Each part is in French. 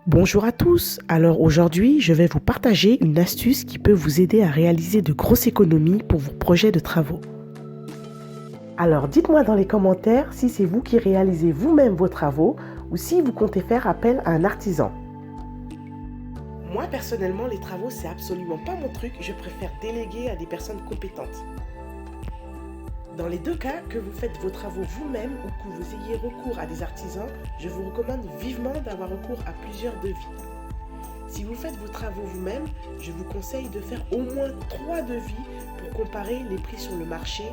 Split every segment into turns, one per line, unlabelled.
Bonjour à tous, alors aujourd'hui je vais vous partager une astuce qui peut vous aider à réaliser de grosses économies pour vos projets de travaux. Alors dites-moi dans les commentaires si c'est vous qui réalisez vous-même vos travaux ou si vous comptez faire appel à un artisan. Moi personnellement les travaux c'est absolument pas mon truc, je préfère déléguer à des personnes compétentes. Dans les deux cas, que vous faites vos travaux vous-même ou que vous ayez recours à des artisans, je vous recommande vivement d'avoir recours à plusieurs devis. Si vous faites vos travaux vous-même, je vous conseille de faire au moins 3 devis pour comparer les prix sur le marché.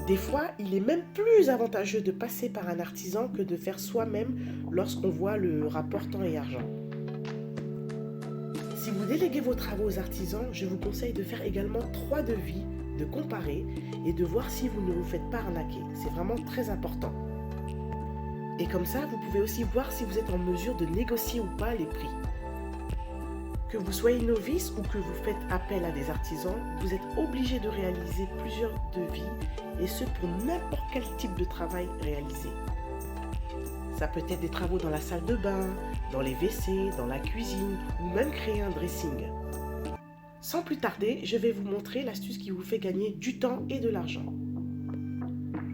Des fois, il est même plus avantageux de passer par un artisan que de faire soi-même lorsqu'on voit le rapport temps et argent. Si vous déléguez vos travaux aux artisans, je vous conseille de faire également 3 devis, de comparer et de voir si vous ne vous faites pas arnaquer. C'est vraiment très important. Et comme ça, vous pouvez aussi voir si vous êtes en mesure de négocier ou pas les prix. Que vous soyez novice ou que vous faites appel à des artisans, vous êtes obligé de réaliser plusieurs devis et ce pour n'importe quel type de travail réalisé. Ça peut être des travaux dans la salle de bain, dans les WC, dans la cuisine ou même créer un dressing. Sans plus tarder, je vais vous montrer l'astuce qui vous fait gagner du temps et de l'argent.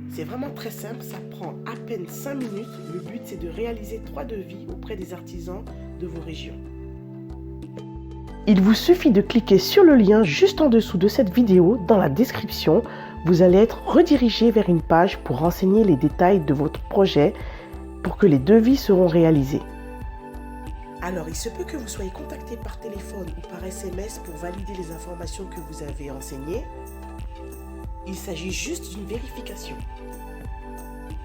C'est vraiment très simple, ça prend à peine 5 minutes. Le but c'est de réaliser 3 devis auprès des artisans de vos régions. Il vous suffit de cliquer sur le lien juste en dessous de cette vidéo dans la description. Vous allez être redirigé vers une page pour renseigner les détails de votre projet pour que les devis seront réalisés. Alors, il se peut que vous soyez contacté par téléphone ou par SMS pour valider les informations que vous avez renseignées. Il s'agit juste d'une vérification.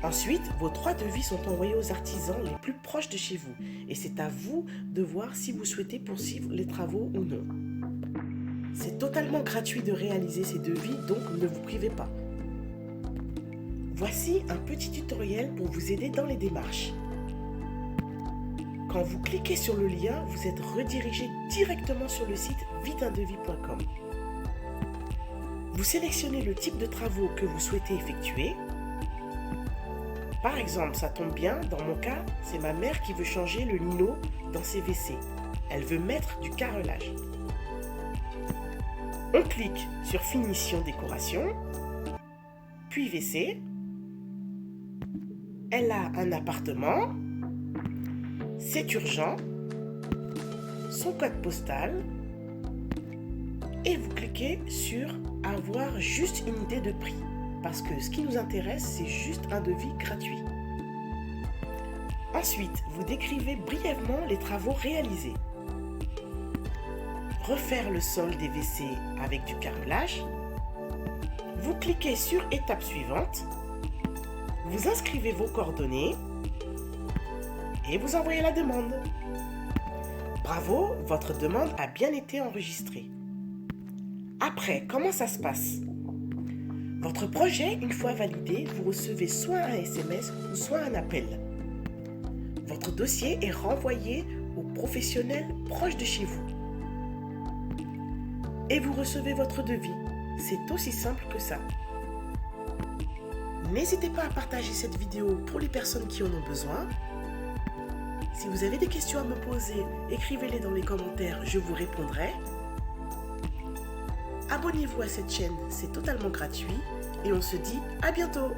Ensuite, vos 3 devis sont envoyés aux artisans les plus proches de chez vous et c'est à vous de voir si vous souhaitez poursuivre les travaux ou non. C'est totalement gratuit de réaliser ces devis, donc ne vous privez pas. Voici un petit tutoriel pour vous aider dans les démarches. Quand vous cliquez sur le lien, vous êtes redirigé directement sur le site viteundevis.com. Vous sélectionnez le type de travaux que vous souhaitez effectuer. Par exemple, ça tombe bien, dans mon cas, c'est ma mère qui veut changer le lino dans ses WC. Elle veut mettre du carrelage. On clique sur Finition décoration, puis WC. Elle a un appartement. C'est urgent, son code postal et vous cliquez sur avoir juste une idée de prix parce que ce qui nous intéresse c'est juste un devis gratuit. Ensuite, vous décrivez brièvement les travaux réalisés. Refaire le sol des WC avec du carrelage. Vous cliquez sur étape suivante. Vous inscrivez vos coordonnées. Et vous envoyez la demande. Bravo, votre demande a bien été enregistrée. Après, comment ça se passe? Votre projet, une fois validé, vous recevez soit un SMS ou soit un appel. Votre dossier est renvoyé aux professionnels proches de chez vous. Et vous recevez votre devis. C'est aussi simple que ça. N'hésitez pas à partager cette vidéo pour les personnes qui en ont besoin. Si vous avez des questions à me poser, écrivez-les dans les commentaires, je vous répondrai. Abonnez-vous à cette chaîne, c'est totalement gratuit et on se dit à bientôt.